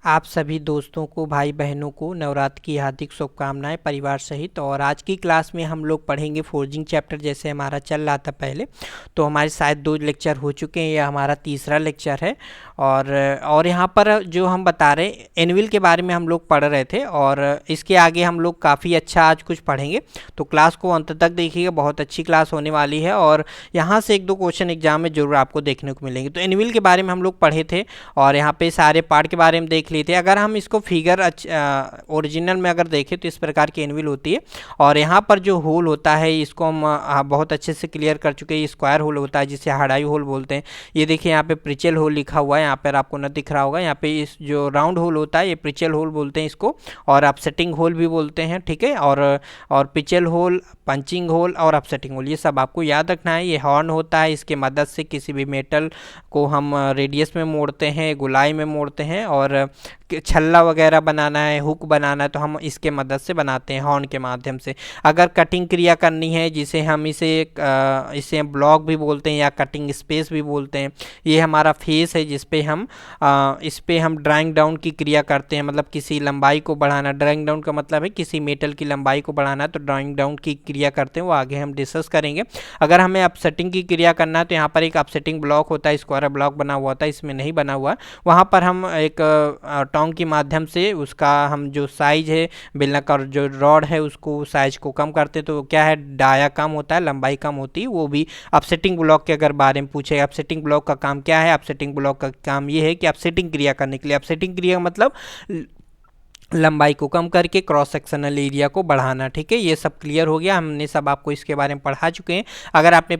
आप सभी दोस्तों को, भाई बहनों को नवरात्र की हार्दिक शुभकामनाएं परिवार सहित। और आज की क्लास में हम लोग पढ़ेंगे फोर्जिंग चैप्टर। जैसे हमारा चल रहा था पहले, तो हमारे शायद 2 लेक्चर हो चुके हैं, यह हमारा तीसरा लेक्चर है। और यहाँ पर जो हम बता रहे हैं एनुअल के बारे में हम लोग पढ़ रहे थे, और इसके आगे हम लोग काफ़ी अच्छा आज कुछ पढ़ेंगे। तो क्लास को अंत तक देखिएगा, बहुत अच्छी क्लास होने वाली है और यहाँ से 1-2 क्वेश्चन एग्जाम में जरूर आपको देखने को मिलेंगे। तो एनुअल के बारे में हम लोग पढ़े थे और यहाँ पे सारे पार्ट के बारे में देख लिए थे। अगर हम इसको फिगर ओरिजिनल में अगर देखें तो इस प्रकार की एनुअल होती है। और यहाँ पर जो होल होता है इसको हम बहुत अच्छे से क्लियर कर चुके हैं। ये स्क्वायर होल होता है जिसे हाडाई होल बोलते हैं। ये देखिए यहाँ पे प्रिचल होल लिखा हुआ है, यहाँ पर आपको न दिख रहा होगा। यहाँ पे इस जो राउंड होल होता है ये प्रिचल होल बोलते हैं इसको, और अपसेटिंग होल भी बोलते हैं, ठीक है। और पिचल होल, पंचिंग होल और अपसेटिंग होल, ये सब आपको याद रखना है। ये हॉर्न होता है, इसके मदद से किसी भी मेटल को हम रेडियस में मोड़ते हैं, गोलाई में मोड़ते हैं। और छल्ला वगैरह बनाना है, हुक बनाना है, तो हम इसके मदद से बनाते हैं हॉर्न के माध्यम से। अगर कटिंग क्रिया करनी है, जिसे हम इसे ब्लॉक भी बोलते हैं या कटिंग स्पेस भी बोलते हैं। ये हमारा फेस है जिस पे हम इस पे हम ड्राइंग डाउन की क्रिया करते हैं, मतलब किसी लंबाई को बढ़ाना। ड्राइंग डाउन का मतलब है किसी मेटल की लंबाई को बढ़ाना, तो ड्राइंग डाउन की क्रिया करते हैं, वो आगे हम डिस्कस करेंगे। अगर हमें अपसेटिंग की क्रिया करना है तो यहाँ पर एक अपसेटिंग ब्लॉक होता है, स्क्वायर ब्लॉक बना हुआ होता है, इसमें नहीं बना हुआ। वहाँ पर हम एक टोंग के माध्यम से उसका हम जो साइज है, बेलनाकार जो रॉड है उसको साइज को कम करते हैं। तो क्या है, डाया कम होता है, लंबाई कम होती है। वो भी अपसेटिंग ब्लॉक के अगर बारे में पूछे, अपसेटिंग ब्लॉक का काम क्या है? अपसेटिंग ब्लॉक का काम ये है कि अपसेटिंग क्रिया करने के लिए, अपसेटिंग क्रिया मतलब लंबाई को कम करके क्रॉस सेक्शनल एरिया को बढ़ाना, ठीक है। ये सब क्लियर हो गया, हमने सब आपको इसके बारे में पढ़ा चुके हैं। अगर आपने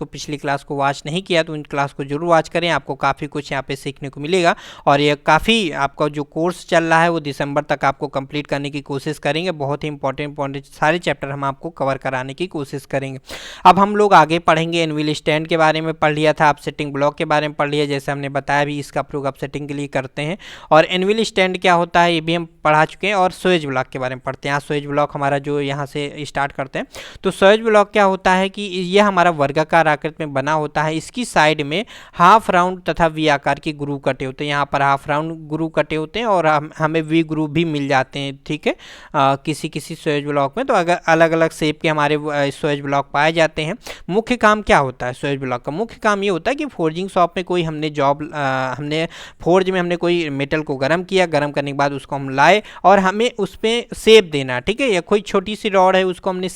पिछली क्लास को वॉच नहीं किया तो इन क्लास को जरूर वॉच करें, आपको काफ़ी कुछ यहाँ पे सीखने को मिलेगा। और ये काफ़ी आपका जो कोर्स चल रहा है वो दिसंबर तक आपको कंप्लीट करने की कोशिश करेंगे। बहुत ही इंपॉर्टेंट सारे चैप्टर हम आपको कवर कराने की कोशिश करेंगे। अब हम लोग आगे पढ़ेंगे। एनुअल स्टैंड के बारे में पढ़ लिया था, अपसेटिंग ब्लॉक के बारे में पढ़ लिया, जैसे हमने बताया भी इसका प्रयोग अपसेटिंग के लिए करते हैं। और एनुअल स्टैंड क्या होता है ये भी पढ़ा चुके हैं। और स्वेज ब्लॉक के बारे में पढ़ते हैं। स्वेज ब्लॉक हमारा जो यहाँ से स्टार्ट करते हैं, तो स्वेज ब्लॉक क्या होता है कि ये हमारा वर्गाकार आकृति में बना होता है। इसकी साइड में हाफ राउंड तथा वी आकार के ग्रूव कटे होते हैं। यहाँ पर हाफ राउंड ग्रूव कटे होते हैं और हमें वी ग्रूव भी मिल जाते हैं, ठीक है, किसी किसी स्वेज ब्लॉक में। तो अगर अलग अलग शेप के हमारे स्वेज ब्लॉक पाए जाते हैं। मुख्य काम क्या होता है स्वेज ब्लॉक का? मुख्य काम ये होता है कि फोर्जिंग शॉप में कोई हमने फोर्ज में हमने कोई मेटल को गर्म किया, गर्म करने के बाद उसको हम लाए और हमें उस पर शेप देना, ठीक है। या कोई छोटी सी रॉड है उसको हमें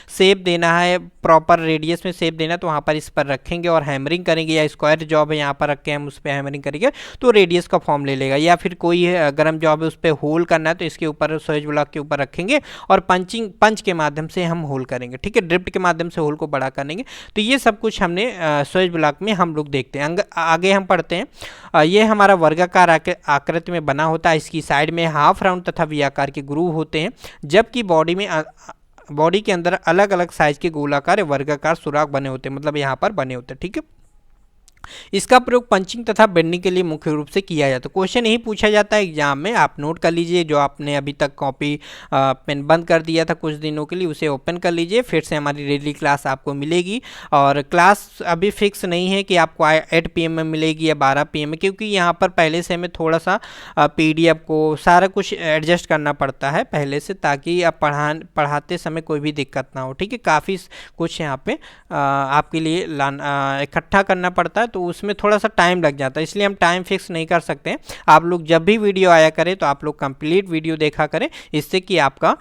शेप देना है, प्रॉपर रेडियस में शेप देना, तो वहाँ पर इस पर रखेंगे और हैमरिंग करेंगे। या स्क्वायर जॉब है, यहाँ पर रख के हम उस पर हैमरिंग करेंगे तो रेडियस का फॉर्म ले लेगा। या फिर कोई गर्म जॉब है उस पर होल करना है तो इसके ऊपर स्वेज ब्लॉक के ऊपर रखेंगे और पंच के माध्यम से हम होल करेंगे, ठीक है। ड्रिफ्ट के माध्यम से होल को बड़ा करेंगे। तो ये सब कुछ हमने स्वेज ब्लॉक में हम लोग देखते हैं। आगे हम पढ़ते हैं। ये हमारा वर्गाकार आकृति में बना होता है। इसकी साइड में हाफ राउंड तथा वी आकार के ग्रूव होते हैं, जबकि बॉडी के अंदर अलग अलग साइज के गोलाकार वर्गाकार सुराख बने होते हैं, मतलब यहाँ पर बने होते हैं, ठीक है। इसका प्रयोग पंचिंग तथा बेंडिंग के लिए मुख्य रूप से किया जाता है। क्वेश्चन यही पूछा जाता है एग्जाम में, आप नोट कर लीजिए। जो आपने अभी तक कॉपी पेन बंद कर दिया था कुछ दिनों के लिए, उसे ओपन कर लीजिए। फिर से हमारी डेली क्लास आपको मिलेगी। और क्लास अभी फिक्स नहीं है कि आपको 8 PM में मिलेगी या 12 PM में, क्योंकि यहाँ पर पहले से हमें थोड़ा सा PDF को सारा कुछ एडजस्ट करना पड़ता है पहले से, ताकि आप पढ़ाते समय कोई भी दिक्कत ना हो, ठीक है। काफ़ी कुछ यहाँ पे आपके लिए इकट्ठा करना पड़ता है, तो उसमें थोड़ा सा टाइम लग जाता है, इसलिए हम टाइम फिक्स नहीं कर सकते। आप लोग जब भी वीडियो आया करें तो आप लोग कंप्लीट वीडियो देखा करें, इससे कि आपका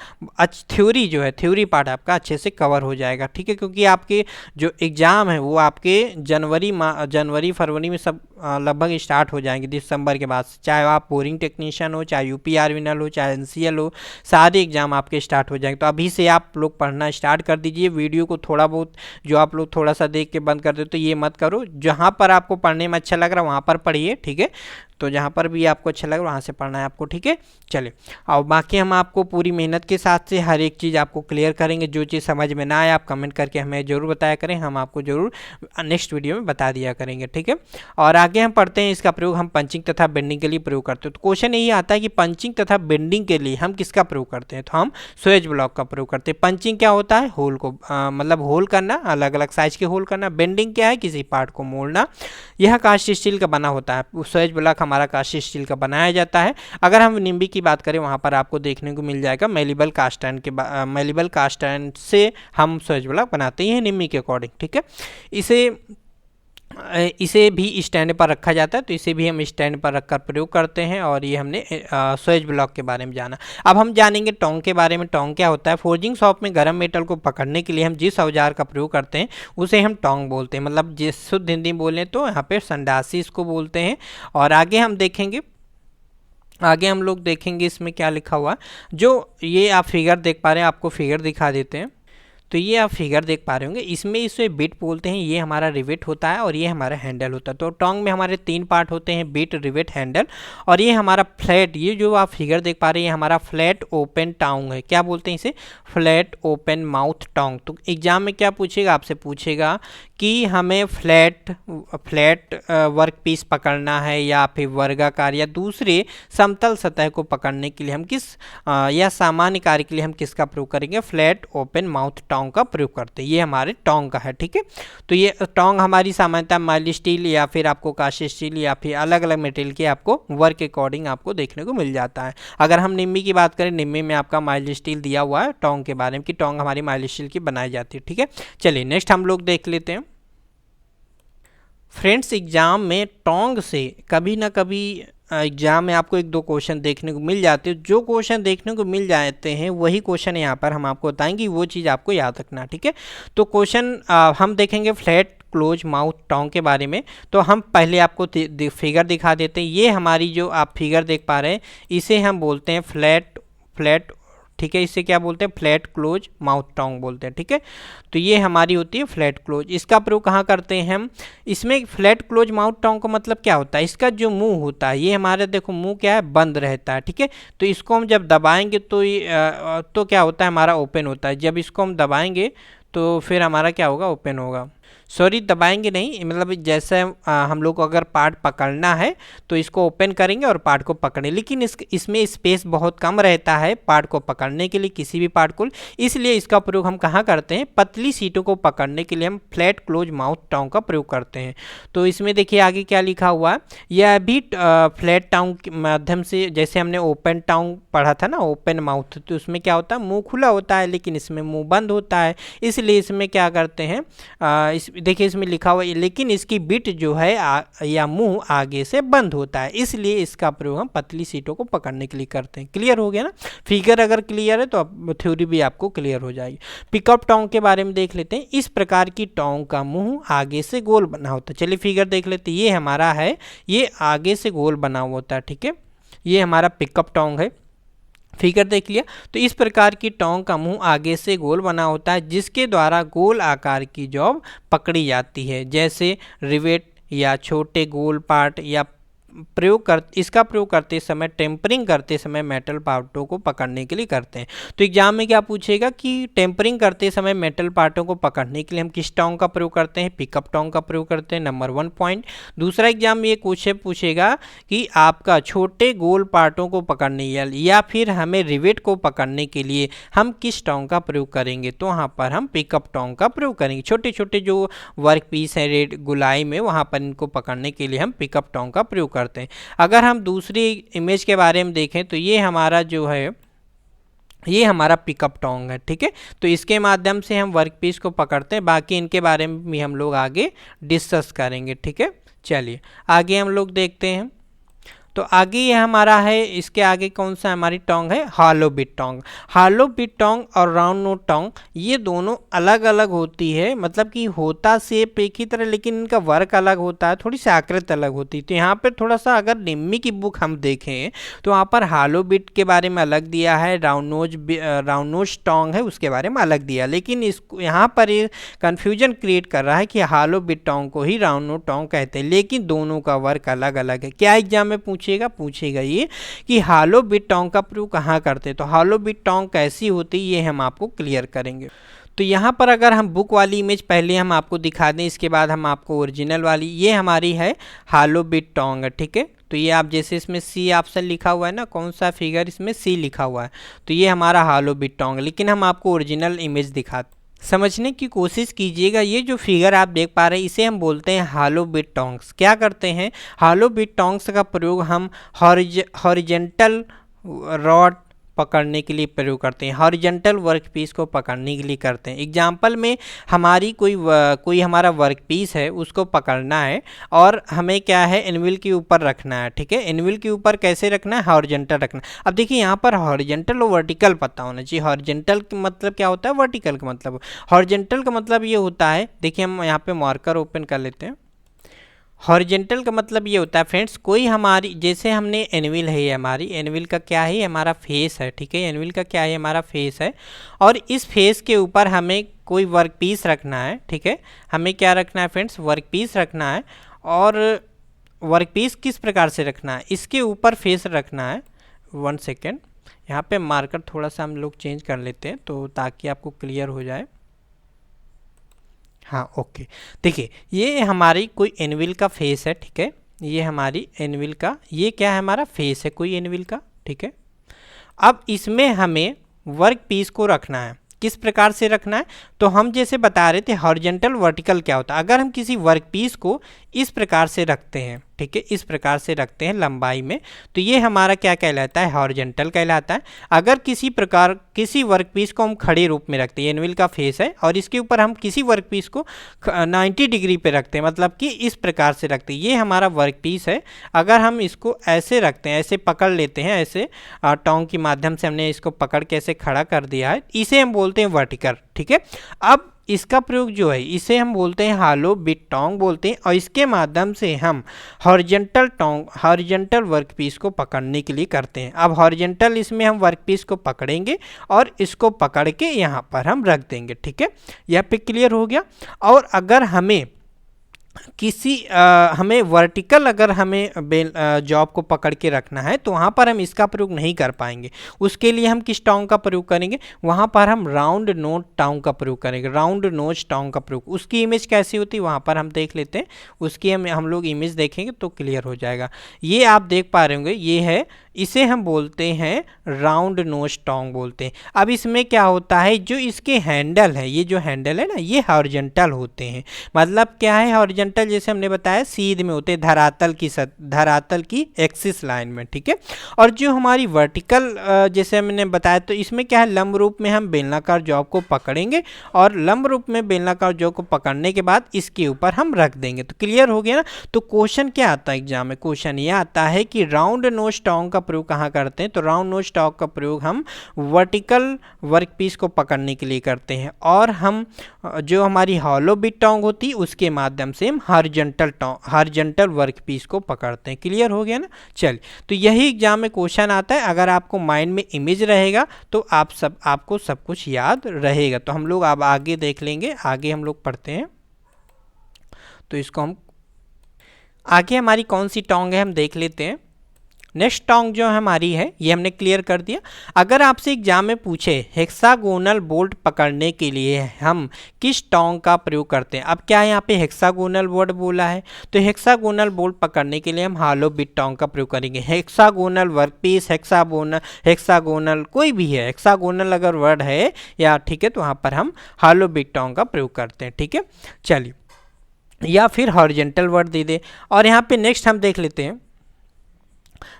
थ्योरी जो है, थ्योरी पार्ट आपका अच्छे से कवर हो जाएगा, ठीक है। क्योंकि आपके जो एग्ज़ाम है वो आपके जनवरी फरवरी में सब लगभग स्टार्ट हो जाएंगे, दिसंबर के बाद। चाहे आप बोरिंग टेक्नीशियन हो, चाहे UPRVNL हो, चाहे NCL हो, सारे एग्जाम आपके स्टार्ट हो जाएंगे। तो अभी से आप लोग पढ़ना स्टार्ट कर दीजिए। वीडियो को थोड़ा बहुत जो आप लोग थोड़ा सा देख के बंद कर दे तो ये मत करो। जहाँ पर आपको पढ़ने में अच्छा लग रहा है वहाँ पर पढ़िए, ठीक है। तो जहाँ पर भी आपको अच्छा लगे वहाँ से पढ़ना है आपको, ठीक है। चलिए, और बाकी हम आपको पूरी मेहनत के साथ से हर एक चीज़ आपको क्लियर करेंगे। जो चीज़ समझ में ना आए आप कमेंट करके हमें ज़रूर बताया करें, हम आपको ज़रूर नेक्स्ट वीडियो में बता दिया करेंगे, ठीक है। और आगे हम पढ़ते हैं। इसका प्रयोग हम पंचिंग तथा बेंडिंग के लिए प्रयोग करते हैं। तो क्वेश्चन यही आता है कि पंचिंग तथा बेंडिंग के लिए हम किसका प्रयोग करते हैं? तो हम स्वेज ब्लॉक का प्रयोग करते हैं। पंचिंग क्या होता है? होल को मतलब होल करना, अलग अलग साइज के होल करना। बेंडिंग क्या है? किसी पार्ट को मोड़ना। यह कास्ट स्टील का बना होता है। स्वेज ब्लॉक हमारा कास्ट स्टील का बनाया जाता है। अगर हम निम्बी की बात करें वहाँ पर आपको देखने को मिल जाएगा मेलिबल कास्ट आयरन के मेलिबल कास्ट आयरन से हम स्वयं ब्लॉक बनाते हैं निम्बी के अकॉर्डिंग, ठीक है। इसे भी स्टैंड पर रखा जाता है, तो इसे भी हम स्टैंड पर रखकर प्रयोग करते हैं। और ये हमने स्वेज ब्लॉक के बारे में जाना। अब हम जानेंगे टोंग के बारे में। टोंग क्या होता है? फोर्जिंग शॉप में गर्म मेटल को पकड़ने के लिए हम जिस औजार का प्रयोग करते हैं उसे हम टोंग बोलते हैं। मतलब जिस शुद्ध हिंदी बोलें तो यहाँ पे संडासी इसको बोलते हैं। और आगे हम देखेंगे, आगे हम लोग देखेंगे इसमें क्या लिखा हुआ। जो ये आप फिगर देख पा रहे हैं, आपको फिगर दिखा देते हैं। तो ये आप फिगर देख पा रहे होंगे, इसमें इसे बिट बोलते हैं। ये हमारा रिवेट होता है और ये हमारा हैंडल होता है। तो टोंग में हमारे 3 पार्ट होते हैं, बिट, रिवेट, हैंडल। और ये हमारा फ्लैट, ये जो आप फिगर देख पा रहे हैं, ये हमारा फ्लैट ओपन टोंग है। क्या बोलते हैं इसे? Flat open mouth tong. तो एग्जाम में क्या पूछेगा? आपसे पूछेगा कि हमें फ्लैट वर्क पीस पकड़ना है या फिर वर्गाकार या दूसरे समतल सतह को पकड़ने के लिए हम किस या सामान्य कार्य के लिए हम किसका प्रयोग करेंगे? फ्लैट ओपन माउथ टोंग का प्रयोग करते हैं। ये हमारे टोंग का है, ठीक है। तो ये टोंग हमारी सामान्यतः माइल्ड स्टील या फिर आपको कास्ट स्टील या फिर अलग अलग मटेरियल के आपको वर्क के अकॉर्डिंग आपको देखने को मिल जाता है। अगर हम निम्मी की बात करें, निम्मी में आपका माइल्ड स्टील दिया हुआ है टोंग के बारे में कि टोंग हमारी माइल्ड स्टील की बनाई जाती है, ठीक है। चलिए नेक्स्ट हम लोग देख लेते हैं। फ्रेंड्स, एग्जाम में टोंग से कभी ना कभी एग्जाम में आपको 1-2 क्वेश्चन देखने को मिल जाते हैं। जो क्वेश्चन देखने को मिल जाते हैं वही क्वेश्चन यहाँ पर हम आपको बताएंगे, वो चीज़ आपको याद रखना, ठीक है। तो क्वेश्चन हम देखेंगे फ्लैट क्लोज माउथ टोंग के बारे में। तो हम पहले आपको फिगर दिखा देते हैं। ये हमारी जो आप फिगर देख पा रहे हैं इसे हम बोलते हैं फ्लैट, ठीक है। इसे क्या बोलते हैं? फ्लैट क्लोज माउथ टोंग बोलते हैं, ठीक है। तो ये हमारी होती है फ्लैट क्लोज। इसका प्रयोग कहाँ करते हैं हम? इसमें फ्लैट क्लोज माउथ टोंग का मतलब क्या होता है? इसका जो मुंह होता है, ये हमारे देखो मुंह क्या है? बंद रहता है, ठीक है। तो इसको हम जब दबाएंगे तो क्या होता है? हमारा ओपन होता है। जब इसको हम दबाएंगे तो फिर हमारा क्या होगा? ओपन होगा। सॉरी, दबाएंगे नहीं, मतलब जैसे हम लोग को अगर पार्ट पकड़ना है तो इसको ओपन करेंगे और पार्ट को पकड़ें, लेकिन इसमें स्पेस बहुत कम रहता है पार्ट को पकड़ने के लिए, किसी भी पार्ट को। इसलिए इसका प्रयोग हम कहाँ करते हैं? पतली सीटों को पकड़ने के लिए हम फ्लैट क्लोज माउथ टोंग का प्रयोग करते हैं। तो इसमें देखिए आगे क्या लिखा हुआ है। यह भी फ्लैट टोंग के माध्यम से, जैसे हमने ओपन टोंग पढ़ा था ना, ओपन माउथ, तो उसमें क्या होता है? मुंह खुला होता है लेकिन इसमें मुंह बंद होता है। इसलिए इसमें क्या करते हैं, देखिए इसमें लिखा हुआ है, लेकिन इसकी बिट जो है या मुंह आगे से बंद होता है। इसलिए इसका प्रयोग हम पतली सीटों को पकड़ने के लिए करते हैं। क्लियर हो गया ना? फिगर अगर क्लियर है तो थ्योरी भी आपको क्लियर हो जाएगी। पिकअप टोंग के बारे में देख लेते हैं। इस प्रकार की टोंग का मुंह आगे से गोल बना होता है। चलिए फिगर देख लेते हैं। ये हमारा है, ये आगे से गोल बना हुआ होता है, ठीक है। ये हमारा पिकअप टोंग है। फिगर देख लिया। तो इस प्रकार की टोंग का मुंह आगे से गोल बना होता है, जिसके द्वारा गोल आकार की जॉब पकड़ी जाती है, जैसे रिवेट या छोटे गोल पार्ट। या इसका प्रयोग करते समय, टेम्परिंग करते समय मेटल पार्टों को पकड़ने के लिए करते हैं। तो एग्जाम में क्या पूछेगा कि टेम्परिंग करते समय मेटल पार्टों को पकड़ने के लिए हम किस टोंग का प्रयोग करते हैं? पिकअप टोंग का प्रयोग करते हैं, नंबर 1 पॉइंट। दूसरा एग्जाम में ये क्वेश्चन पूछेगा कि आपका छोटे गोल पार्टों को पकड़ने या फिर हमें रिवेट को पकड़ने के लिए हम किस टोंग का प्रयोग करेंगे? तो वहाँ पर हम पिकअप टोंग का प्रयोग करेंगे। छोटे छोटे जो वर्क पीस है रेड गुलाई में, वहाँ पर इनको पकड़ने के लिए हम पिकअप टोंग का प्रयोग करते हैं। अगर हम दूसरी इमेज के बारे में देखें तो ये हमारा जो है, ये हमारा पिकअप टोंग है, ठीक है। तो इसके माध्यम से हम वर्क पीस को पकड़ते हैं। बाकी इनके बारे में भी हम लोग आगे डिस्कस करेंगे, ठीक है। चलिए आगे हम लोग देखते हैं। तो आगे ये हमारा है, इसके आगे कौन सा हमारी टोंग है? Hollow bit tong. Hollow bit tong और राउंड नोट टोंग, ये दोनों अलग अलग होती है। मतलब कि होता सेप एक ही तरह, लेकिन इनका वर्क अलग होता है, थोड़ी सी आकृति अलग होती है। तो यहाँ पे थोड़ा सा अगर निम्मी की बुक हम देखें तो वहाँ पर हॉलो बिट के बारे में अलग दिया है, राउंड नोज टोंग है उसके बारे में अलग दिया। लेकिन इसको यहाँ पर ये कन्फ्यूजन क्रिएट कर रहा है कि हॉलो बिट टोंग को ही राउंड नोट टोंग कहते हैं, लेकिन दोनों का वर्क अलग अलग है। क्या एग्जाम में पूछेगा ये कि हॉलो बिट टोंग का प्रयोग कहाँ करते हैं? तो हॉलो बिट टोंग कैसी होती है ये हम आपको क्लियर करेंगे। तो यहाँ पर अगर हम बुक वाली इमेज पहले हम आपको दिखा दें, इसके बाद हम आपको ओरिजिनल वाली, ये हमारी है हॉलो बिट टोंग, ठीक है। तो ये आप जैसे इसमें सी ऑप्शन लिखा हुआ है ना, कौन सा फिगर, इसमें सी लिखा हुआ है, तो ये हमारा हॉलो बिट टोंग। लेकिन हम आपको ओरिजिनल इमेज समझने की कोशिश कीजिएगा। ये जो फिगर आप देख पा रहे हैं इसे हम बोलते हैं हॉलो बिट टोंग्स। क्या करते हैं, हॉलो बिट टोंग्स का प्रयोग हम हॉरिजेंटल रॉड पकड़ने के लिए प्रयोग करते हैं, हॉरिजेंटल वर्कपीस को पकड़ने के लिए करते हैं। एग्जाम्पल में हमारी कोई हमारा वर्कपीस है उसको पकड़ना है और हमें क्या है एनविल के ऊपर रखना है, ठीक है। एनविल के ऊपर कैसे रखना है, हॉरिजेंटल रखना। अब देखिए यहाँ पर हॉरिजेंटल और वर्टिकल पता होना चाहिए। हॉरिजेंटल का मतलब क्या होता है, वर्टिकल का मतलब। हॉरिजेंटल का मतलब ये होता है, देखिए हम यहाँ पे मार्कर ओपन कर लेते हैं। हॉरिजेंटल का मतलब ये होता है फ्रेंड्स, कोई हमारी जैसे हमने एनविल है, ये हमारी एनविल का क्या है, हमारा फेस है, ठीक है। एनविल का क्या है, हमारा फेस है और इस फेस के ऊपर हमें कोई वर्कपीस रखना है, ठीक है। हमें क्या रखना है फ्रेंड्स, वर्कपीस रखना है। और वर्कपीस किस प्रकार से रखना है, इसके ऊपर फेस रखना है। 1 सेकेंड, यहाँ पे मार्कर थोड़ा सा हम लोग चेंज कर लेते हैं तो ताकि आपको क्लियर हो जाए। हाँ ओके, देखिए ये हमारी कोई एनविल का फेस है, ठीक है। ये हमारी एनविल का, ये क्या है, हमारा फेस है कोई एनविल का, ठीक है। अब इसमें हमें वर्क पीस को रखना है। किस प्रकार से रखना है, तो हम जैसे बता रहे थे हॉरिजेंटल वर्टिकल क्या होता है। अगर हम किसी वर्क पीस को इस प्रकार से रखते हैं, ठीक है, इस प्रकार से रखते हैं लंबाई में, तो ये हमारा क्या कहलाता है, हॉरिजेंटल कहलाता है। अगर किसी वर्कपीस को हम खड़े रूप में रखते हैं, एनविल का फेस है और इसके ऊपर हम किसी वर्कपीस को 90 डिग्री पे रखते हैं, मतलब कि इस प्रकार से रखते हैं, ये हमारा वर्कपीस है। अगर हम इसको ऐसे रखते हैं, ऐसे पकड़ लेते हैं, ऐसे टोंग के माध्यम से हमने इसको पकड़ के ऐसे खड़ा कर दिया है, इसे हम बोलते हैं वर्टिकल, ठीक है। अब इसका प्रयोग जो है इसे हम बोलते हैं हॉलो बिट टोंग बोलते हैं और इसके माध्यम से हम हॉरिजेंटल वर्कपीस को पकड़ने के लिए करते हैं। अब हॉरिजेंटल इसमें हम वर्कपीस को पकड़ेंगे और इसको पकड़ के यहाँ पर हम रख देंगे, ठीक है। यह पे क्लियर हो गया। और अगर हमें हमें वर्टिकल अगर हमें जॉब को पकड़ के रखना है तो वहाँ पर हम इसका प्रयोग नहीं कर पाएंगे। उसके लिए हम किस टोंग का प्रयोग करेंगे, वहाँ पर हम राउंड नोज टोंग का प्रयोग करेंगे, राउंड नोज टोंग का प्रयोग। उसकी इमेज कैसी होती है वहाँ पर हम देख लेते हैं, उसकी हम लोग इमेज देखेंगे तो क्लियर हो जाएगा। ये आप देख पा रहे होंगे, ये है, इसे हम बोलते हैं राउंड नोज टोंग बोलते हैं। अब इसमें क्या होता है, जो इसके हैंडल है, ये जो हैंडल है ना, ये हॉरिजेंटल होते हैं। मतलब क्या है हॉरिजेंटल, जैसे हमने बताया सीध में होते हैं, धरातल की एक्सिस लाइन में, ठीक है। और जो हमारी वर्टिकल जैसे हमने बताया, तो इसमें क्या है, लंब रूप में हम बेलनाकार जॉब को पकड़ेंगे और लंब रूप में बेलनाकार जॉब को पकड़ने के बाद इसके ऊपर हम रख देंगे। तो क्लियर हो गया ना। तो क्वेश्चन क्या आता है एग्जाम में, क्वेश्चन ये आता है कि राउंड नोज टोंग का प्रयोग कहाँ करते हैं, तो राउंड नोज टोंग का प्रयोग हम वर्टिकल वर्कपीस को पकड़ने के लिए करते हैं और हम जो हमारी हॉलो बिट टोंग होती है उसके माध्यम से हम हॉरिजेंटल वर्कपीस को पकड़ते हैं। क्लियर हो गया ना। चलिए, तो यही एग्जाम में क्वेश्चन आता है। अगर आपको माइंड में इमेज रहेगा तो आपको सब कुछ याद रहेगा। तो हम लोग अब आगे देख लेंगे, आगे हम लोग पढ़ते हैं। तो इसको हम आगे हमारी कौन सी टोंग है हम देख लेते हैं। नेक्स्ट टोंग जो हमारी है ये हमने क्लियर कर दिया। अगर आपसे एग्जाम में पूछे हेक्सागोनल बोल्ट पकड़ने के लिए हम किस टोंग का प्रयोग करते हैं, अब क्या है यहाँ पे हेक्सागोनल वर्ड बोला है, तो हेक्सागोनल बोल्ट पकड़ने के लिए हम हॉलो बिट टोंग का प्रयोग करेंगे। हेक्सागोनल वर्कपीस, हेक्सागोनल कोई भी है, हेक्सागोनल अगर वर्ड है या, ठीक है, तो वहाँ पर हम हॉलो बिट टोंग का प्रयोग करते हैं, ठीक है। चलिए, या फिर हॉरिजेंटल वर्ड दे दे। और यहाँ पे नेक्स्ट हम देख लेते हैं,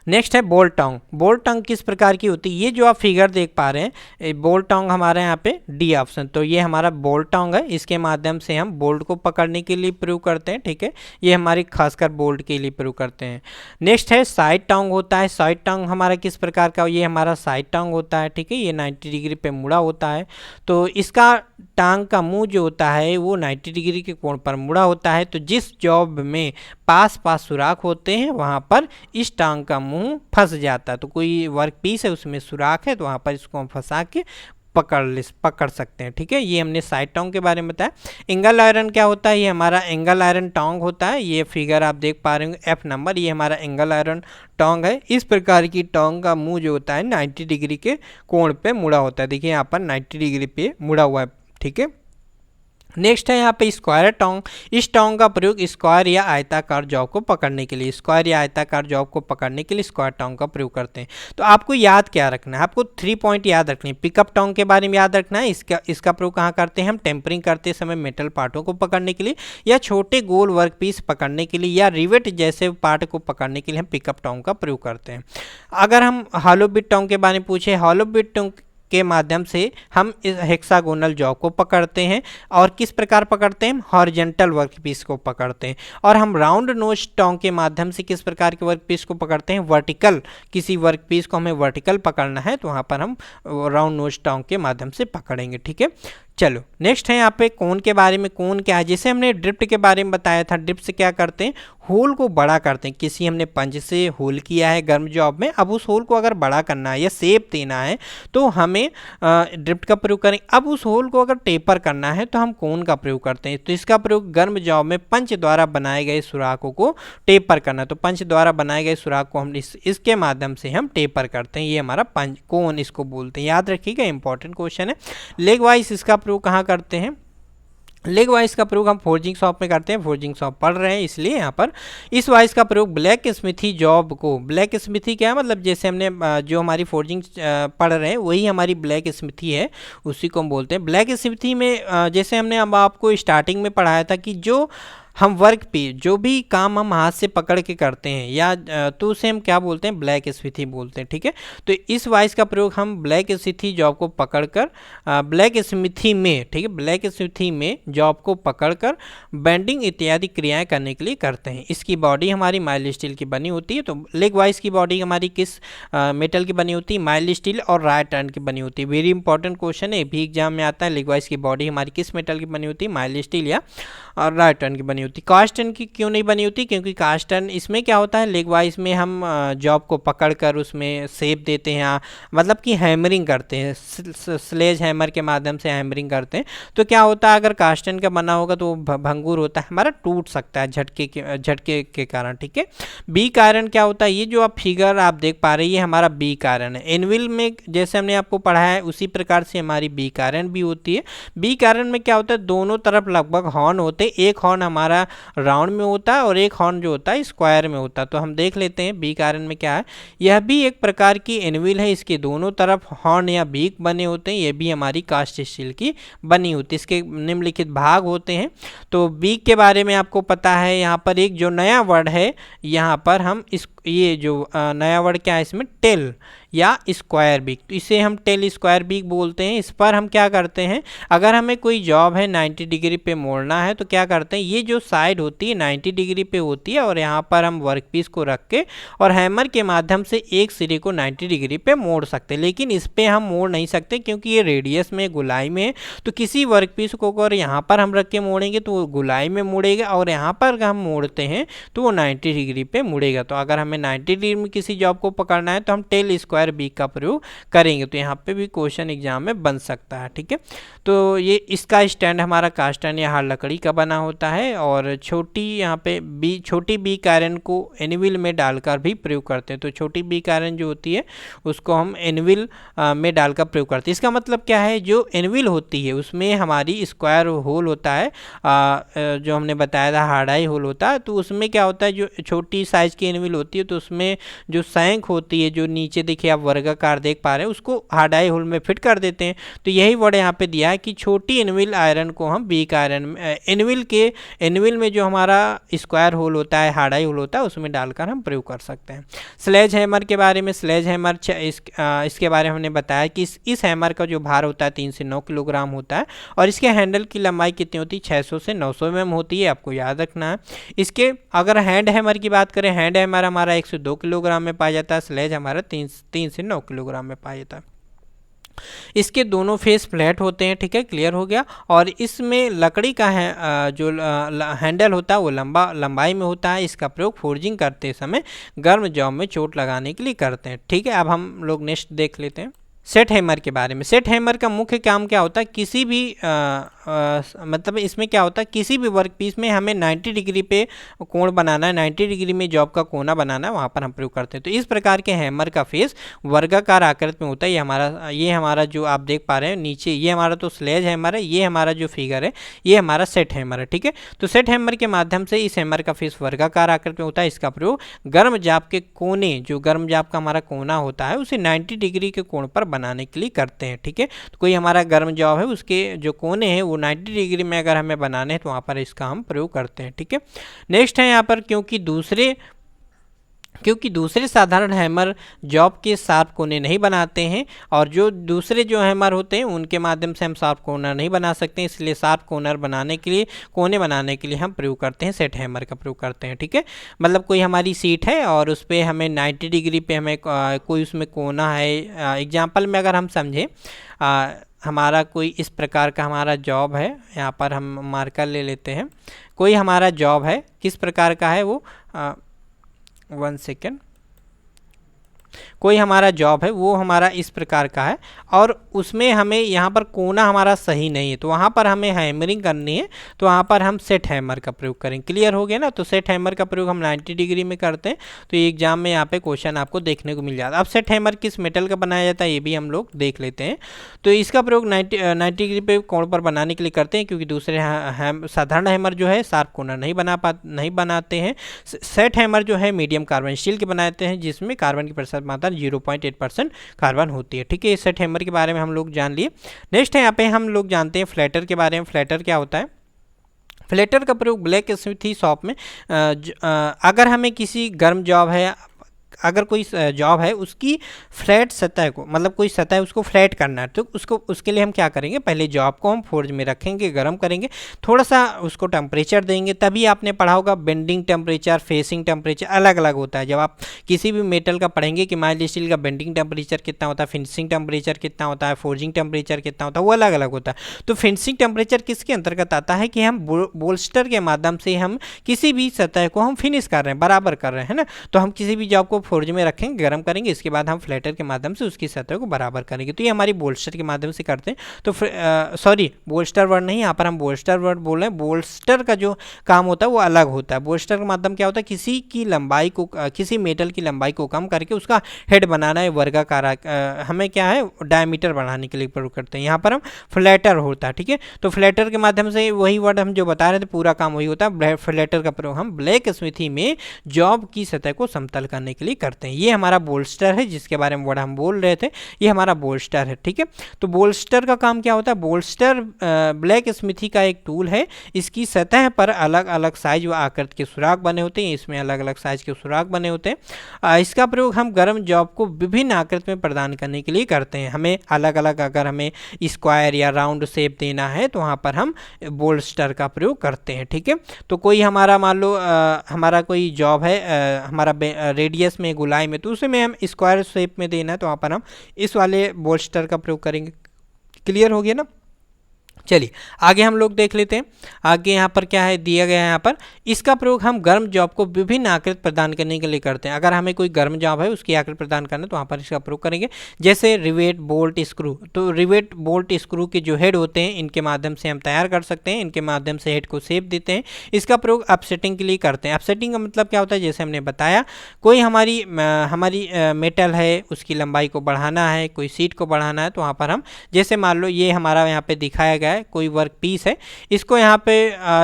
नेक्स्ट है बोल्ट टोंग। बोल्ट टोंग किस प्रकार की होती है, ये जो आप फिगर देख पा रहे हैं, बोल्ट टोंग हमारे यहाँ पे डी ऑप्शन, तो ये हमारा बोल्ट टोंग है। इसके माध्यम से हम बोल्ट को पकड़ने के लिए प्रयोग करते हैं, ठीक है। ये हमारी खासकर बोल्ट के लिए प्रयोग करते हैं। नेक्स्ट है साइड टोंग होता है। साइड टोंग हमारा किस प्रकार का, ये हमारा साइड टोंग होता है, ठीक है। ये 90 डिग्री पे मुड़ा होता है, तो इसका टांग का मुंह जो होता है वो 90 डिग्री के कोण पर मुड़ा होता है। तो जिस जॉब में पास सुराख होते हैं वहाँ पर इस टांग का मुंह फंस जाता है। तो कोई वर्क पीस है उसमें सुराख है तो वहाँ पर इसको हम फंसा के पकड़ सकते हैं, ठीक है। ये हमने साइड टोंग के बारे में बताया। एंगल आयरन क्या होता है, ये हमारा एंगल आयरन टोंग होता है। ये फिगर आप देख पा रहे होंगे F नंबर, ये हमारा एंगल आयरन टोंग है। इस प्रकार की टोंग का मुंह जो होता है 90 डिग्री के कोण पे मुड़ा होता है। देखिए यहाँ पर 90 डिग्री पे मुड़ा हुआ है, ठीक है। नेक्स्ट है यहाँ पे स्क्वायर टोंग। इस टोंग का प्रयोग स्क्वायर या आयताकार जॉब को पकड़ने के लिए, स्क्वायर या आयताकार जॉब को पकड़ने के लिए स्क्वायर टोंग का प्रयोग करते हैं। तो आपको याद क्या रखना है, आपको 3 पॉइंट याद रखने हैं। पिकअप टोंग के बारे में याद रखना है, इसका प्रयोग कहाँ करते हैं हम, टेम्परिंग करते समय मेटल पार्टों को पकड़ने के लिए, या छोटे गोल वर्क पीस पकड़ने के लिए, या रिवेट जैसे पार्ट को पकड़ने के लिए हम पिकअप टोंग का प्रयोग करते हैं। अगर हम हॉलो बिट टोंग के बारे में पूछे, हॉलो बिट टोंग के माध्यम से हम इस हेक्सागोनल जॉब को पकड़ते हैं। और किस प्रकार पकड़ते हैं, हॉरिजॉन्टल वर्कपीस को पकड़ते हैं। और हम राउंड नोज टोंग के माध्यम से किस प्रकार के वर्कपीस को पकड़ते हैं, वर्टिकल, किसी वर्कपीस को हमें वर्टिकल पकड़ना है तो वहाँ पर हम राउंड नोज टोंग के माध्यम से पकड़ेंगे। ठीक है, चलो नेक्स्ट है यहाँ पे कोन के बारे में। कोन क्या है, जैसे हमने ड्रिफ्ट के बारे में बताया था, ड्रिफ्ट से क्या करते हैं, होल को बड़ा करते हैं। किसी हमने पंच से होल किया है गर्म जॉब में, अब उस होल को अगर बड़ा करना है या शेप देना है तो हमें ड्रिफ्ट का प्रयोग करें। अब उस होल को अगर टेपर करना है तो हम कोन का प्रयोग करते हैं। तो इसका प्रयोग गर्म जॉब में पंच द्वारा बनाए गए सुराखों को टेपर करना। तो पंच द्वारा बनाए गए सुराख को हम इसके माध्यम से हम टेपर करते हैं, ये हमारा पंच कोन इसको बोलते हैं। याद रखिएगा, इंपॉर्टेंट क्वेश्चन है। लेग वाइज इसका प्रयोग कहाँ करते हैं, लेग वाइस का प्रयोग हम फोर्जिंग शॉप में करते हैं। फोर्जिंग शॉप पढ़ रहे हैं इसलिए यहाँ पर इस वाइस का प्रयोग ब्लैक स्मिथी जॉब को, ब्लैक स्मिथी क्या है, मतलब जैसे हमने जो हमारी फोर्जिंग पढ़ रहे हैं वही हमारी ब्लैक स्मिथी है, उसी को हम बोलते हैं। ब्लैक स्मिथी में जैसे हमने अब आपको स्टार्टिंग में पढ़ाया था कि जो हम वर्क पे जो भी काम हम हाथ से पकड़ के करते हैं या तो उसे हम क्या बोलते हैं, ब्लैक स्मिथी बोलते हैं। ठीक है, तो इस वाइस का प्रयोग हम ब्लैक स्मिथी जॉब को पकड़कर ब्लैक स्मिथी में, ठीक है, ब्लैक स्मिथी में जॉब को पकड़कर बेंडिंग इत्यादि क्रियाएं करने के लिए करते हैं। इसकी बॉडी हमारी माइल्ड स्टील की बनी होती है। तो लेग वाइस की बॉडी हमारी किस मेटल की बनी होती है, माइल्ड स्टील और राइट आयरन की बनी होती है। वेरी इंपॉर्टेंट क्वेश्चन है, भी एग्जाम में आता है। लेग वाइस की बॉडी हमारी किस मेटल की बनी होती है, माइल्ड स्टील या राइट आयरन की बनी होती। कास्ट आयरन की क्यों नहीं बनी होती, क्योंकि कास्ट आयरन इसमें क्या होता है, लेग वाइस में हम जॉब को पकड़कर उसमें शेप देते हैं, मतलब कि हैमरिंग करते हैं, स्लेज हैमर के माध्यम से हैमरिंग करते हैं। तो क्या होता है, अगर कास्ट आयरन का बना होगा तो भंगुर होता है, हमारा टूट सकता है झटके के कारण। ठीक है, बीक आयरन क्या होता है, ये जो आप फिगर आप देख पा रहे हैं ये हमारा बीक आयरन है। एनविल में जैसे हमने आपको पढ़ाया है उसी प्रकार से हमारी बीक आयरन भी होती है। बीक आयरन में क्या होता है, दोनों तरफ लगभग हॉर्न होते हैं, एक हॉर्न हमारा राउंड में होता है और एक हॉर्न जो होता है स्क्वायर में होता है। तो हम देख लेते हैं बीक आयरन में क्या है, यह भी एक प्रकार की एनविल है, इसके दोनों तरफ हॉर्न या बीक बने होते हैं, ये भी हमारी कास्ट स्टील की बनी होती है। इसके निम्नलिखित भाग होते हैं। तो बीक के बारे में आपको पता है, यहाँ पर एक जो नया वर्ड है, यहाँ पर हम ये जो नया वर्ड क्या है इसमें, टेल या स्क्वायर बीक, तो इसे हम टेल स्क्वायर बीक बोलते हैं। इस पर हम क्या करते हैं, अगर हमें कोई जॉब है 90 डिग्री पे मोड़ना है तो क्या करते हैं, ये जो साइड होती है 90 डिग्री पे होती है और यहाँ पर हम वर्कपीस को रख के और हैमर के माध्यम से एक सिरे को 90 डिग्री पे मोड़ सकते हैं। लेकिन इस पर हम मोड़ नहीं सकते क्योंकि ये रेडियस में गोलाई में है। तो किसी वर्कपीस को अगर यहाँ पर हम रख के मोड़ेंगे तो वो गोलाई में मुड़ेगा और यहाँ पर हम मोड़ते हैं तो वो 90 डिग्री पे मुड़ेगा। तो अगर हमें 90 डिग्री में किसी जॉब को पकड़ना है तो हम टेल स्क्वायर बीक का प्रयोग करेंगे। तो यहाँ पे भी क्वेश्चन एग्जाम में बन सकता है। ठीक है, तो ये इसका स्टैंड हमारा कास्ट आयरन या हार्ड लकड़ी का बना होता है और छोटी यहाँ पे छोटी बीक आयरन को एनविल में डालकर भी प्रयोग करते हैं। तो छोटी बीक आयरन जो होती है उसको हम एनविल में डालकर प्रयोग करते हैं। इसका मतलब क्या है, जो एनविल होती है उसमें हमारी स्क्वायर होल होता है, जो हमने बताया था हार्ड आई होल होता है। तो उसमें क्या होता है, जो छोटी साइज की एनविल होती है तो उसमें जो सैंक होती है, जो नीचे देखिए आप वर्गाकार देख पा रहे हैं, उसको हार्ड आई होल में फिट कर देते हैं। तो यही वर्ड यहाँ पे दिया है कि छोटी एनविल आयरन को हम बीक आयरन एनविल में जो हमारा स्क्वायर होल होता है, हार्ड आई होल होता है, उसमें डालकर हम प्रयोग कर सकते हैं। स्लेज हैमर के बारे में, स्लेज हैमर इसके बारे में हमने बताया कि इस हैमर का जो भार होता है 3 से 9 किलोग्राम होता है और इसके हैंडल की लंबाई कितनी होती है, 600 से 900 mm होती है, आपको याद रखना है। इसके अगर हैंड हैमर की बात करें, हैंड हैमर हमारा 1 से 2 किलोग्राम में पाया जाता है, स्लेज हमारा 3 से 9 किलोग्राम में पाया जाता है। इसके दोनों फेस फ्लैट होते हैं। ठीक है, क्लियर हो गया। और इसमें लकड़ी का है जो हैंडल होता है वो लंबाई में होता है। इसका प्रयोग फोर्जिंग करते समय गर्म जॉब में चोट लगाने के लिए करते हैं। ठीक है, अब हम लोग नेक्स्ट देख लेते हैं। सेट हैमर के बारे में। सेट हैमर का मुख्य काम क्या होता है, किसी भी मतलब इसमें क्या होता है, किसी भी वर्क पीस में हमें 90 डिग्री पे कोण बनाना है, 90 डिग्री में जॉब का कोना बनाना है, वहाँ पर हम प्रयोग करते हैं। तो इस प्रकार के हैमर का फेस वर्गाकार आकृति में होता है। ये हमारा जो आप देख पा रहे हैं नीचे, ये हमारा तो स्लेज हैमर है, ये हमारा जो फिगर है ये हमारा सेट हैमर है, ठीक है। तो सेट हैमर के माध्यम से इस हैमर का फेस वर्गाकार आकृति में होता है। इसका प्रयोग गर्म जाप के कोने, जो गर्म जाप का हमारा कोना होता है उसे 90 डिग्री के कोण पर बनाने के लिए करते हैं, ठीक है। तो कोई हमारा गर्म जॉब है उसके जो कोने हैं वो 90 डिग्री में अगर हमें बनाने हैं तो वहाँ पर इसका हम प्रयोग करते हैं, ठीक है। नेक्स्ट है यहाँ पर, क्योंकि दूसरे साधारण हैमर जॉब के शार्प कोने नहीं बनाते हैं, और जो दूसरे जो हैमर होते हैं उनके माध्यम से हम शार्प कोनर नहीं बना सकते, इसलिए शार्प कोने बनाने के लिए हम प्रयोग करते हैं, सेट हैमर का प्रयोग करते हैं, ठीक है। मतलब कोई हमारी सीट है और उस पर हमें 90 डिग्री पे हमें कोई उसमें कोना है। एग्जाम्पल में अगर हम समझें, हमारा कोई इस प्रकार का हमारा जॉब है, यहाँ पर हम मार्कर ले लेते हैं। कोई हमारा जॉब है, किस प्रकार का है वो, 1 सेकेंड। कोई हमारा जॉब है वो हमारा इस प्रकार का है और उसमें हमें यहाँ पर कोना हमारा सही नहीं है, तो वहाँ पर हमें हैमरिंग करनी है, तो वहाँ पर हम सेट हैमर का प्रयोग करेंगे। क्लियर हो गया ना। तो सेट हैमर का प्रयोग हम 90 डिग्री में करते हैं। तो ये एग्जाम में यहाँ पे क्वेश्चन आपको देखने को मिल जाता है। अब सेट हैमर किस मेटल का बनाया जाता है ये भी हम लोग देख लेते हैं। तो इसका प्रयोग 90 डिग्री पे कोण पर बनाने के लिए करते हैं, क्योंकि दूसरे साधारण हैमर जो है शार्प कोना नहीं बनाते हैं। सेट हैमर जो है मीडियम कार्बन स्टील के बनाते हैं, जिसमें कार्बन की प्रतिशत मात्रा 0.8% कार्बन होती है, ठीक है। सेट हैमर के बारे में हम लोग जान लिए। नेक्स्ट है यहाँ पे हम लोग जानते हैं फ्लैटर के बारे में। फ्लैटर क्या होता है? फ्लैटर का प्रयोग ब्लैक स्मिथी शॉप में अगर हमें किसी गर्म जॉब है, अगर कोई जॉब है उसकी फ्लैट सतह को, मतलब कोई सतह उसको फ्लैट करना है, तो उसके लिए हम क्या करेंगे, पहले जॉब को हम फोर्ज में रखेंगे, गर्म करेंगे, थोड़ा सा उसको टेम्परेचर देंगे। तभी आपने पढ़ा होगा बेंडिंग टेम्परेचर, फेसिंग टेम्परेचर अलग अलग होता है। जब आप किसी भी मेटल का पढ़ेंगे कि माइल्ड स्टील का बेंडिंग टेम्परेचर कितना होता है, फिनिशिंग टेम्परेचर कितना होता है, फोर्जिंग टेम्परेचर कितना होता है, वो अलग अलग होता है। तो फिनिशिंग टेम्परेचर किसके अंतर्गत आता है कि हम बोल्स्टर के माध्यम से हम किसी भी सतह को हम फिनिश कर रहे हैं, बराबर कर रहे हैं, है ना। तो हम किसी भी जॉब को फोर्ज में रखेंगे, गर्म करेंगे, इसके बाद हम फ्लैटर के माध्यम से उसकी सतह को बराबर करेंगे। तो ये हमारी बोल्स्टर के माध्यम से करते हैं। तो सॉरी, बोल्स्टर वर्ड नहीं, यहाँ पर हम बोल्स्टर वर्ड बोल रहे हैं। बोल्स्टर का जो काम होता है वो अलग होता है। बोल्स्टर का माध्यम क्या होता है, किसी की लंबाई को, किसी मेटल की लंबाई को कम करके उसका हेड बनाना है वर्गाकार, हमें क्या है डायमीटर बढ़ाने के लिए प्रयोग करते हैं। यहाँ पर हम फ्लैटर होता है, ठीक है। तो फ्लैटर के माध्यम से वही वर्ड हम जो बता रहे थे, पूरा काम वही होता है। फ्लैटर का प्रयोग हम ब्लैक स्मिथी में जॉब की सतह को समतल करने के लिए करते हैं। ये हमारा बोल्स्टर है जिसके बारे में वर्ड हम बोल रहे थे, ये हमारा बोल्स्टर है, ठीक है। तो बोल्स्टर का काम क्या होता है, बोल्स्टर ब्लैक स्मिथी का एक टूल है। इसकी सतह पर अलग अलग साइज व आकृति के सुराग बने होते हैं, इसमें अलग अलग साइज के सुराग बने होते हैं। इसका प्रयोग हम गर्म जॉब को विभिन्न आकृति में प्रदान करने के लिए करते हैं। हमें अलग अलग, अगर हमें स्क्वायर या राउंड शेप देना है तो वहाँ पर हम बोल्स्टर का प्रयोग करते हैं, ठीक है। तो कोई हमारा मान लो हमारा कोई जॉब है, हमारा रेडियस में गोलाई में, तो उसे में हम स्क्वायर शेप में देना है, तो वहाँ पर हम इस वाले बोल्स्टर का प्रयोग करेंगे। क्लियर हो गया ना। चलिए आगे हम लोग देख लेते हैं। आगे यहाँ पर क्या है दिया गया है, यहाँ पर इसका प्रयोग हम गर्म जॉब को विभिन्न आकृति प्रदान करने के लिए करते हैं। अगर हमें कोई गर्म जॉब है उसकी आकृति प्रदान करना है तो वहाँ पर इसका प्रयोग करेंगे। जैसे रिवेट, बोल्ट, स्क्रू। तो रिवेट, बोल्ट, स्क्रू के जो हेड होते हैं इनके माध्यम से हम तैयार कर सकते हैं, इनके माध्यम से हेड को शेप देते हैं। इसका प्रयोग अपसेटिंग के लिए करते हैं। अपसेटिंग का मतलब क्या होता है, जैसे हमने बताया कोई हमारी मेटल है उसकी लंबाई को बढ़ाना है, कोई सीट को बढ़ाना है, तो वहाँ पर हम, जैसे मान लो ये हमारा यहाँ पे दिखाया गया है कोई वर्क पीस है, इसको यहाँ पे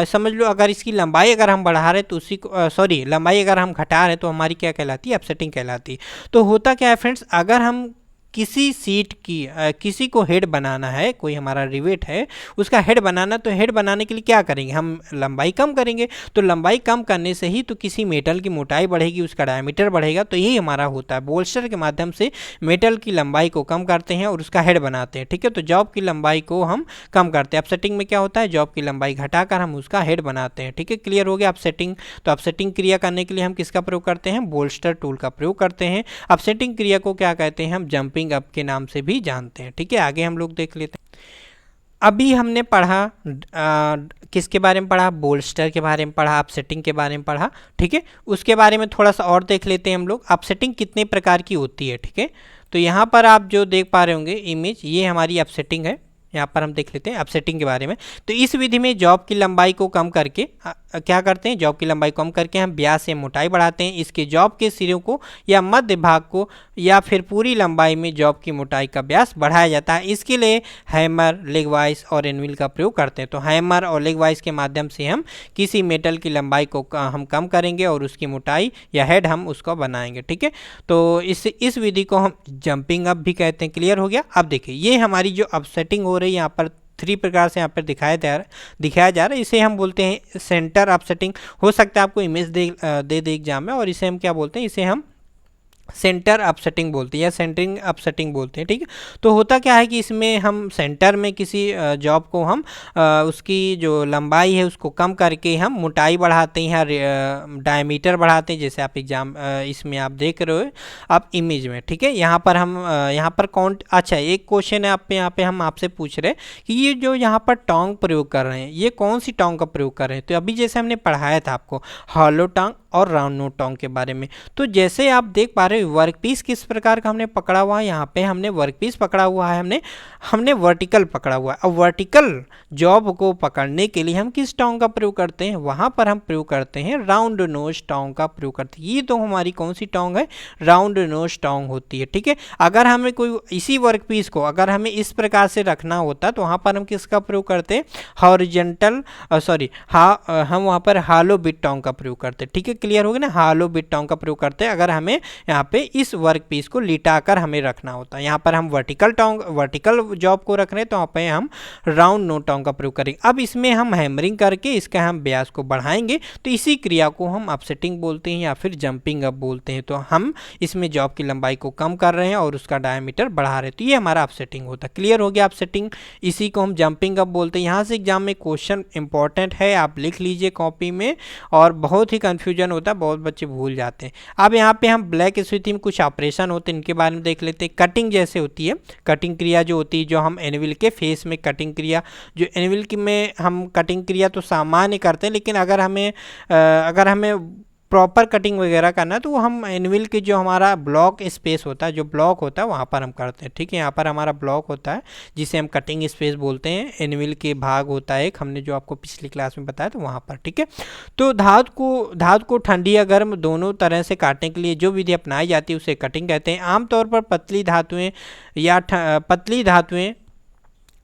समझ लो अगर इसकी लंबाई अगर हम बढ़ा रहे तो उसी को सॉरी लंबाई अगर हम घटा रहे तो हमारी क्या कहलाती है, अपसेटिंग कहलाती है। तो होता क्या है फ्रेंड्स, अगर हम किसी सीट की किसी को हेड बनाना है, कोई हमारा रिवेट है उसका हेड बनाना, तो हेड बनाने के लिए क्या करेंगे, हम लंबाई कम करेंगे। तो लंबाई कम करने से ही तो किसी मेटल की मोटाई बढ़ेगी, उसका डायमीटर बढ़ेगा। तो यही हमारा होता है, बोल्स्टर के माध्यम से मेटल की लंबाई को कम करते हैं और उसका हेड बनाते हैं, ठीक है। तो जॉब की लंबाई को हम कम करते हैं। अपसेटिंग में क्या होता है, जॉब की लंबाई घटाकर हम उसका हेड बनाते हैं, ठीक है। क्लियर हो गया अपसेटिंग। तो अपसेटिंग क्रिया करने के लिए हम किसका प्रयोग करते हैं, बोल्स्टर टूल का प्रयोग करते हैं। अपसेटिंग क्रिया को क्या कहते हैं, हम जंपिंग अप के नाम से भी जानते हैं, ठीक है। आगे हम लोग देख लेते हैं। अभी हमने पढ़ा किसके बारे में पढ़ा, बोल्स्टर के बारे में पढ़ा, अपसेटिंग के बारे में पढ़ा। ठीक है, उसके बारे में थोड़ा सा और देख लेते हैं हम लोग। अपसेटिंग कितने प्रकार की होती है। ठीक है, तो यहाँ पर आप जो देख पा रहे होंगे इमेज, ये हमारी अपसेटिंग है। यहाँ पर हम देख लेते हैं अपसेटिंग के बारे में। तो इस विधि में जॉब की लंबाई को कम करके क्या करते हैं, जॉब की लंबाई कम करके हम व्यास से मोटाई बढ़ाते हैं। इसके जॉब के सिरों को या मध्य भाग को या फिर पूरी लंबाई में जॉब की मोटाई का व्यास बढ़ाया जाता है। इसके लिए हैमर, लेग वाइज और एनविल का प्रयोग करते हैं। तो हैमर और लेग वाइज के माध्यम से हम किसी मेटल की लंबाई को हम कम करेंगे और उसकी मोटाई या हेड हम उसको बनाएंगे। ठीक है, तो इस विधि को हम जंपिंग अप भी कहते हैं। क्लियर हो गया। अब देखिए, ये हमारी जो अपसेटिंग हो रही है यहाँ पर 3 प्रकार से यहाँ पर दिखाया जा रहा है। इसे हम बोलते हैं सेंटर अपसेटिंग। हो सकता है आपको इमेज दे एग्जाम में, और इसे हम क्या बोलते हैं, इसे हम सेंटर अपसेटिंग बोलते हैं या सेंटरिंग अपसेटिंग बोलते हैं। ठीक है, तो होता क्या है कि इसमें हम सेंटर में किसी जॉब को हम उसकी जो लंबाई है उसको कम करके हम मोटाई बढ़ाते हैं, डायमीटर बढ़ाते हैं, जैसे आप एग्जाम इसमें आप देख रहे हो आप इमेज में। ठीक है, यहाँ पर हम यहाँ पर अच्छा एक क्वेश्चन है आप यहाँ पे हम आपसे पूछ रहे हैं कि ये जो यहाँ पर टोंग प्रयोग कर रहे हैं, ये कौन सी टोंग का प्रयोग कर रहे हैं। तो अभी जैसे हमने पढ़ाया था आपको हॉलो टोंग और राउंड नोट टोंग के बारे में। तो जैसे आप देख पा रहे हो वर्कपीस किस प्रकार का हमने पकड़ा हुआ है, यहाँ पे हमने वर्कपीस पकड़ा हुआ है, हमने वर्टिकल पकड़ा हुआ है। अब वर्टिकल जॉब को पकड़ने के लिए हम किस टोंग का प्रयोग करते हैं, वहाँ पर हम प्रयोग करते हैं राउंड नोज टोंग का प्रयोग करते हैं। ये तो हमारी कौन सी टोंग है, राउंड नोज टोंग होती है। ठीक है, अगर हमें कोई इसी वर्कपीस को अगर हमें इस प्रकार से रखना होता तो वहाँ पर हम किसका प्रयोग करते हैं, हॉरिजेंटल हम वहाँ पर हालो बिट टोंग का प्रयोग करते हैं। ठीक है, क्लियर हो गया ना, हालो बिट टोंग का प्रयोग करते हैं अगर हमें यहाँ पे इस वर्क पीस को लिटाकर हमें रखना होता है। यहाँ पर हम वर्टिकल जॉब को रख रहे हैं तो यहाँ पे हम राउंड नोट टोंग का प्रयोग करेंगे। अब इसमें हम हैमरिंग करके इसका हम व्यास को बढ़ाएंगे, तो इसी क्रिया को हम अपसेटिंग बोलते हैं या फिर जंपिंग अप बोलते हैं। तो हम इसमें जॉब की लंबाई को कम कर रहे हैं और उसका डायमीटर बढ़ा रहे हैं, तो ये हमारा अपसेटिंग होता है। क्लियर हो गया अपसेटिंग, इसी को हम जंपिंग अप बोलते हैं। यहाँ से एग्जाम में क्वेश्चन इंपॉर्टेंट है, आप लिख लीजिए कॉपी में, और बहुत ही कंफ्यूजन होता है, बहुत बच्चे भूल जाते हैं। अब यहाँ पे हम ब्लैक स्मिथी में कुछ ऑपरेशन होते हैं, इनके बारे में देख लेते हैं। कटिंग जैसे होती है, कटिंग क्रिया जो होती है, जो हम एनविल के फेस में कटिंग क्रिया, जो एनविल में हम कटिंग क्रिया तो सामान्य करते हैं, लेकिन अगर हमें प्रॉपर कटिंग वगैरह करना है तो हम एनविल के जो हमारा ब्लॉक स्पेस होता है, जो ब्लॉक होता है वहाँ पर हम करते हैं। ठीक है, यहाँ पर हमारा ब्लॉक होता है जिसे हम कटिंग स्पेस बोलते हैं। एनविल के भाग होता है एक, हमने जो आपको पिछली क्लास में बताया तो वहाँ पर। ठीक है, तो धातु को ठंडी या गर्म दोनों तरह से काटने के लिए जो विधि अपनाई जाती है उसे कटिंग कहते हैं। आमतौर पर पतली धातुएं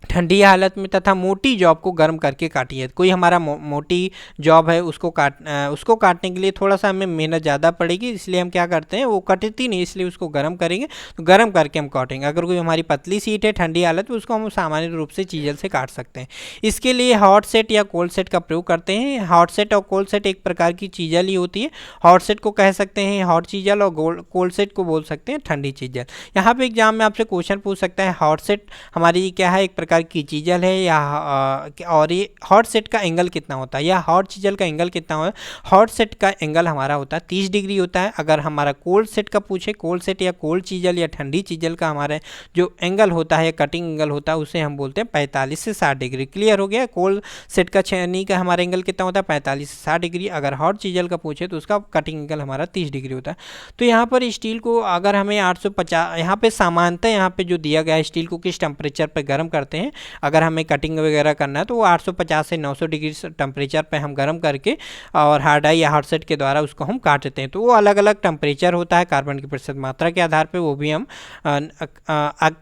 ठंडी हालत में तथा मोटी जॉब को गर्म करके काटी है। कोई हमारा मोटी जॉब है उसको काटने के लिए थोड़ा सा हमें मेहनत ज़्यादा पड़ेगी, इसलिए हम क्या करते हैं, वो कटती नहीं इसलिए उसको गर्म करेंगे, तो गर्म करके हम काटेंगे। अगर कोई हमारी पतली सीट है ठंडी हालत में, उसको हम सामान्य रूप से चीजल से काट सकते हैं। इसके लिए हॉट सेट या कोल्ड सेट का प्रयोग करते हैं। हॉट सेट और कोल्ड सेट एक प्रकार की चीजल ही होती है। हॉट सेट को कह सकते हैं हॉट चीजल और कोल्ड सेट को बोल सकते हैं ठंडी चीजल। यहाँ पे एग्जाम में आपसे क्वेश्चन पूछ सकता है हॉट सेट हमारी क्या है, एक प्रकार की चीजल है या और ये हॉट सेट का एंगल कितना होता है या हॉट चीजल का एंगल कितना होता है। हॉट सेट का एंगल हमारा होता है 30 डिग्री होता है। अगर हमारा कोल्ड सेट का पूछे, कोल्ड सेट या कोल्ड चीजल या ठंडी चीजल का हमारे जो एंगल होता है, कटिंग एंगल होता है, उसे हम बोलते हैं 45 से 60 डिग्री। क्लियर हो गया। कोल्ड सेट का छेनी का हमारा एंगल कितना होता है 45 से 60 डिग्री। अगर हॉट चीजल का पूछे तो उसका कटिंग एंगल हमारा 30 डिग्री होता है। तो यहाँ पर स्टील को अगर हमें 850, यहाँ पे सामान्यतः यहाँ पे जो दिया गया है स्टील को किस टेम्परेचर पर गर्म करते हैं, अगर हमें कटिंग वगैरह करना है तो वो 850 से 900 डिग्री टेम्परेचर पे हम गर्म करके और हार्ड आई या हॉट सेट के द्वारा उसको हम काटते हैं। तो वो अलग अलग टेम्परेचर होता है कार्बन की प्रतिशत मात्रा के आधार पे, वो भी हम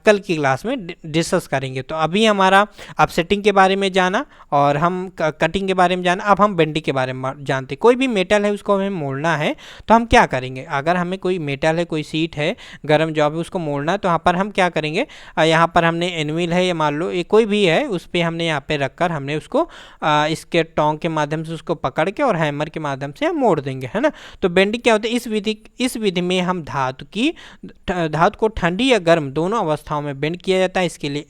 कल की क्लास में डिस्कस करेंगे। तो अभी हमारा अपसेटिंग के बारे में जाना और हम कटिंग के बारे में जाना। अब हम बेंडिंग के बारे में जानते। कोई भी मेटल है उसको हमें मोड़ना है तो हम क्या करेंगे, अगर हमें कोई मेटल है, कोई सीट है, गर्म जॉब है, उसको मोड़ना है तो यहाँ पर हम क्या करेंगे, यहाँ पर हमने एनविल है या मान लो ये कोई भी है, उस पर हमने यहाँ पे रखकर हमने उसको इसके टोंग के माध्यम से उसको पकड़ के और हैमर के माध्यम से हम मोड़ देंगे, है ना। तो बेंडिंग क्या होता है, इस विधि में हम धातु को ठंडी या गर्म दोनों अवस्थाओं में बेंड किया जाता है। इसके लिए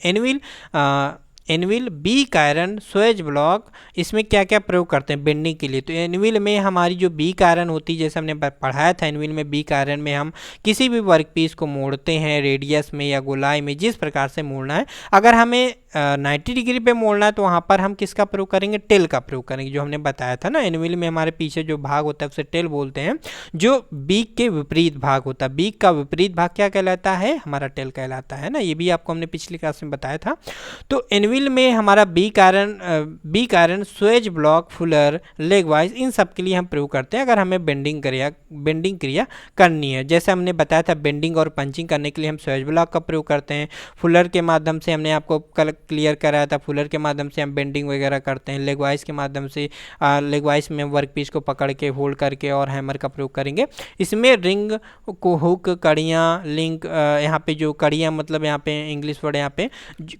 anvil, beak iron, swage block, इसमें क्या क्या प्रयोग करते हैं बेंडिंग के लिए। तो एनविल में हमारी जो बीक आयरन होती है, जैसे हमने पढ़ाया था, एनविल में बीक आयरन में हम किसी भी वर्कपीस को मोड़ते हैं रेडियस में या गोलाई में, जिस प्रकार से मोड़ना है। अगर हमें 90 डिग्री पे मोड़ना है तो वहाँ पर हम किसका प्रयोग करेंगे, टेल का प्रयोग करेंगे, जो हमने बताया था ना। एनविल में हमारे पीछे जो भाग होता है उसे टेल बोलते हैं, जो बीक के विपरीत भाग होता है। बीक का विपरीत भाग क्या कहलाता है, हमारा टेल कहलाता है ना। ये भी आपको हमने पिछली क्लास में बताया था। तो एनविल में हमारा beak iron, swage block, fuller, leg vice, इन सब के लिए हम प्रयोग करते हैं अगर हमें बेंडिंग क्रिया करनी है। जैसे हमने बताया था, बेंडिंग और पंचिंग करने के लिए हम स्वेज ब्लॉक का प्रयोग करते हैं। फुलर के माध्यम से हमने आपको कल क्लियर कराया था, फुलर के माध्यम से हम बेंडिंग वगैरह करते हैं। लेग वाइज के माध्यम से लेग वाइज में वर्क पीस को पकड़ के होल्ड करके और हैमर का प्रयोग करेंगे। इसमें रिंग को, हुक, कड़ियाँ, लिंक, यहाँ पे जो कड़ियाँ मतलब यहाँ पे इंग्लिश वर्ड, यहाँ पे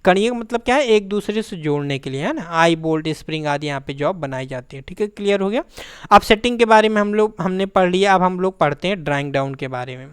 कड़ियाँ का मतलब क्या है, एक दूसरे से जोड़ने के लिए, है ना। आई बोल्ट, स्प्रिंग आदि यहाँ पे जॉब बनाई जाती है। ठीक है, क्लियर हो गया। अब सेटिंग के बारे में हमने पढ़ लिया। अब हम लोग पढ़ते हैं ड्राइंग डाउन के बारे में।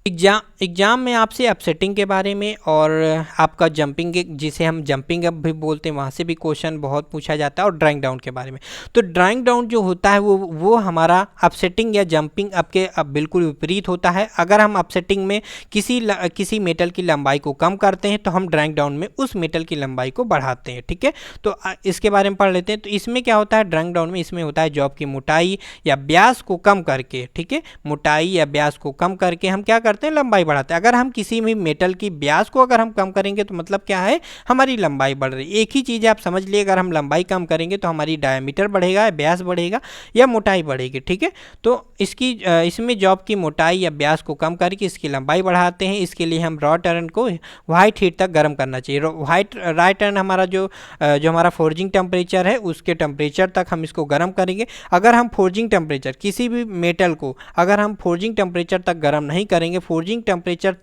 एग्जाम में आपसे अपसेटिंग के बारे में और आपका जंपिंग, जिसे हम जंपिंग अप भी बोलते हैं, वहाँ से भी क्वेश्चन बहुत पूछा जाता है, और ड्राइंग डाउन के बारे में। तो ड्राइंग डाउन जो होता है वो हमारा अपसेटिंग या जंपिंग अप के बिल्कुल विपरीत होता है। अगर हम अपसेटिंग में किसी मेटल की लंबाई को कम करते हैं तो हम ड्राइंग डाउन में उस मेटल की लंबाई को बढ़ाते हैं। ठीक है, तो इसके बारे में पढ़ लेते हैं। तो इसमें क्या होता है, ड्राइंग डाउन में इसमें होता है जॉब की मोटाई या व्यास को कम करके, ठीक है, मोटाई या व्यास को कम करके हम क्या करते हैं, लंबाई बढ़ाते हैं। अगर हम किसी भी मेटल की व्यास को अगर हम कम करेंगे तो मतलब क्या है, हमारी लंबाई बढ़ रही है। एक ही चीज़ आप समझ लिए, अगर हम लंबाई कम करेंगे तो हमारी डायमीटर बढ़ेगा, व्यास बढ़ेगा या मोटाई बढ़ेगी। ठीक है, तो इसमें जॉब की मोटाई या व्यास को कम करके इसकी लंबाई बढ़ाते हैं। इसके लिए हम रॉड आयरन को व्हाइट हीट तक गर्म करना चाहिए। राइट आयरन हमारा जो हमारा फोर्जिंग टेम्परेचर है, उसके टेम्परेचर तक हम इसको गर्म करेंगे। अगर हम फोर्जिंग टेम्परेचर, किसी भी मेटल को अगर हम फोर्जिंग टेम्परेचर तक गर्म नहीं करेंगे, फोर्जिंग टेम्परेचर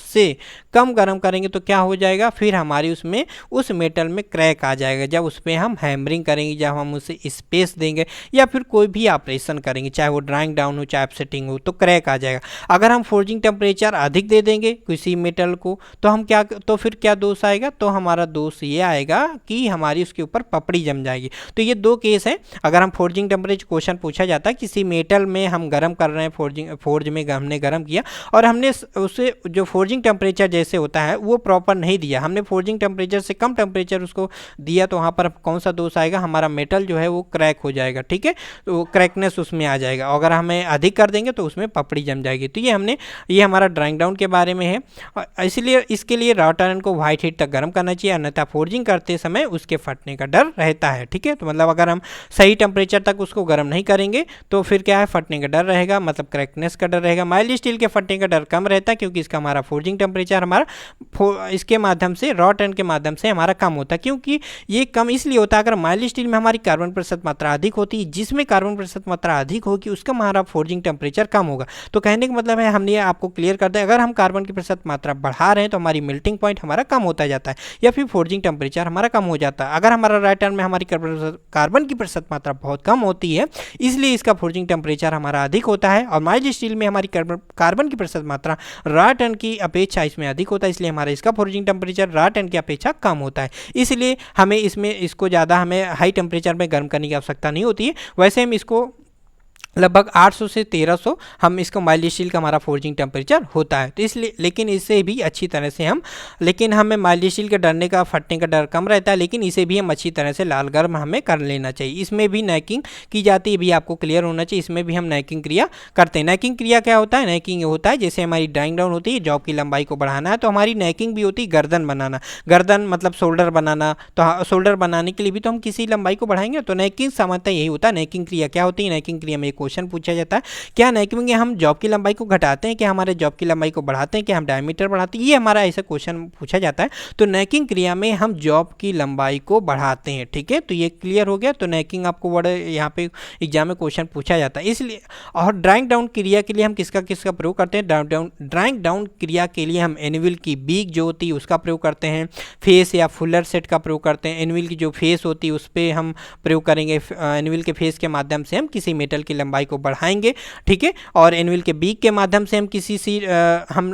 से कम गर्म करेंगे तो क्या हो जाएगा, फिर हमारी उस मेटल में क्रैक आ जाएगा। जब उस पर हम हैमरिंग करेंगे, जब हम उसे स्पेस देंगे या फिर कोई भी ऑपरेशन करेंगे, चाहे वो ड्राइंग डाउन हो चाहे अपसेटिंग हो, तो क्रैक आ जाएगा। अगर हम फोर्जिंग टेम्परेचर अधिक दे देंगे किसी मेटल को तो फिर क्या दोष आएगा, तो हमारा दोष ये आएगा कि हमारी उसके ऊपर पपड़ी जम जाएगी। तो ये दो केस है। अगर हम फोर्जिंग टेम्परेचर, क्वेश्चन पूछा जाता है किसी मेटल में हम गर्म कर रहे हैं, फोर्ज में हमने गर्म किया और हमने उसे जो फोर्जिंग टेम्परेचर जैसे होता है वो प्रॉपर नहीं दिया, हमने फोर्जिंग टेम्परेचर से कम टेम्परेचर उसको दिया, तो वहाँ पर कौन सा दोष आएगा, हमारा मेटल जो है वो क्रैक हो जाएगा। ठीक है, तो क्रैकनेस उसमें आ जाएगा। अगर हमें अधिक कर देंगे तो उसमें पपड़ी जम जाएगी। तो ये हमारा ड्राइंग डाउन के बारे में है। इसलिए इसके लिए रॉड आयरन को व्हाइट हीट तक गर्म करना चाहिए, अन्यथा फोर्जिंग करते समय उसके फटने का डर रहता है। ठीक है, तो मतलब अगर हम सही टेम्परेचर तक उसको गर्म नहीं करेंगे तो फिर क्या है, फटने का डर रहेगा, मतलब क्रैकनेस का डर रहेगा। माइल्ड स्टील के फटने का डर कम रहता है क्योंकि इसका हमारा फोर्जिंग टेम्परेचर हमारा इसके माध्यम से, रॉड आयरन के माध्यम से हमारा कम होता है। क्योंकि ये कम इसलिए होता है, अगर माइल्ड स्टील में हमारी कार्बन प्रतिशत मात्रा अधिक होती है, जिसमें कार्बन प्रतिशत मात्रा अधिक होगी उसका हमारा फोर्जिंग टेम्परेचर कम होगा। तो कहने का मतलब है, हमने आपको क्लियर कर दिया, अगर हम कार्बन की प्रतिशत मात्रा बढ़ा रहे हैं तो हमारी मेल्टिंग पॉइंट हमारा कम होता जाता है या फिर फोर्जिंग टेम्परेचर हमारा कम हो जाता है। अगर हमारा राइट आयरन में हमारी कार्बन की प्रतिशत मात्रा बहुत कम होती है, इसलिए इसका फोर्जिंग टेम्परेचर हमारा अधिक होता है, और माइल्ड स्टील में हमारी कार्बन की प्रतिशत मात्रा राइट आयरन की अपेक्षा इसमें अधिक होता है, इसलिए हमारा इसका फोर्जिंग टेम्परेचर राइट आयरन की अपेक्षा कम होता है। इसलिए हमें इसको ज़्यादा हमें हाई टेम्परेचर में गर्म करने की आवश्यकता नहीं होती है। वैसे हम इसको लगभग 800 से 1300 हम इसका माइल्ड स्टील का हमारा फोर्जिंग टेम्परेचर होता है। तो इसलिए लेकिन इससे भी अच्छी तरह से लेकिन हमें माइल्ड स्टील के डरने का, फटने का डर कम रहता है, लेकिन इसे भी हम अच्छी तरह से लाल गर्म हमें कर लेना चाहिए। इसमें भी नैकिंग की जाती है, भी आपको क्लियर होना चाहिए। इसमें भी हम नैकिंग क्रिया करते हैं। नैकिंग क्रिया क्या होता है, नैकिंग होता है जैसे हमारी ड्राइंग डाउन होती है, जॉब की लंबाई को बढ़ाना है, तो हमारी नैकिंग भी होती है गर्दन बनाना। गर्दन मतलब शोल्डर बनाना, तो शोल्डर बनाने के लिए भी तो हम किसी लंबाई को बढ़ाएंगे। तो नैकिंग सामान्यतः यही होता है। नैकिंग क्रिया क्या होती है, नैकिंग क्रिया में क्वेश्चन पूछा जाता है, क्या नैकिंग में हम जॉब की लंबाई को घटाते हैं, क्या हमारे जॉब की लंबाई को बढ़ाते हैं, क्या हम डायमीटर बढ़ाते हैं, ये हमारा ऐसा क्वेश्चन पूछा जाता है। तो नैकिंग क्रिया में हम जॉब की लंबाई को बढ़ाते हैं। ठीक है, तो ये क्लियर हो गया। तो नैकिंग आपको वर्ड यहाँ पे एग्जाम में क्वेश्चन पूछा जाता है, इसलिए। और ड्राइंग डाउन क्रिया के लिए हम किसका प्रयोग करते हैं, ड्राइंग डाउन क्रिया के लिए हम एनविल की बीक जो होती है उसका प्रयोग करते हैं, फेस या फुलर सेट का प्रयोग करते हैं। एनविल की जो फेस होती है उस पर हम प्रयोग करेंगे, एनविल के फेस के माध्यम से हम किसी मेटल की लंबाई लंबाई को बढ़ाएंगे, ठीक है। और एनविल के बीक के माध्यम से हम किसी सी हम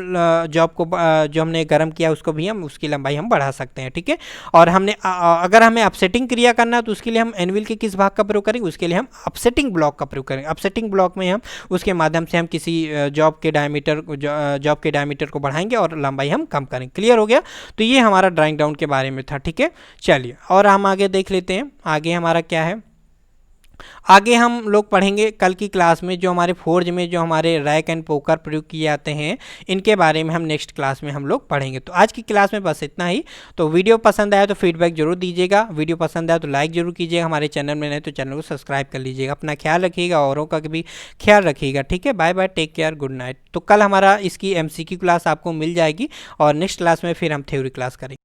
जॉब को जो हमने गर्म किया उसको भी हम उसकी लंबाई हम बढ़ा सकते हैं, ठीक है। और हमने अगर हमें अपसेटिंग क्रिया करना है तो उसके लिए हम एनविल के किस भाग का प्रयोग करेंगे, उसके लिए हम अपसेटिंग ब्लॉक का प्रयोग करेंगे। अपसेटिंग ब्लॉक में हम उसके माध्यम से हम किसी जॉब के डायमीटर को बढ़ाएंगे और लंबाई हम कम करेंगे। क्लियर हो गया। तो ये हमारा ड्राइंग डाउन के बारे में था, ठीक है। चलिए और हम आगे देख लेते हैं, आगे हमारा क्या है। आगे हम लोग पढ़ेंगे कल की क्लास में जो हमारे फोर्ज में जो हमारे रैक एंड पोकर प्रयोग किए जाते हैं, इनके बारे में हम नेक्स्ट क्लास में हम लोग पढ़ेंगे। तो आज की क्लास में बस इतना ही। तो वीडियो पसंद आया तो फीडबैक जरूर दीजिएगा, वीडियो पसंद आया तो लाइक जरूर कीजिएगा, हमारे चैनल में नहीं तो चैनल को सब्सक्राइब कर लीजिएगा। अपना ख्याल रखिएगा, औरों का भी ख्याल रखिएगा, ठीक है। Bye bye, take care, good night. तो कल हमारा इसकी MCQ क्लास आपको मिल जाएगी और नेक्स्ट क्लास में फिर हम थ्योरी क्लास करेंगे।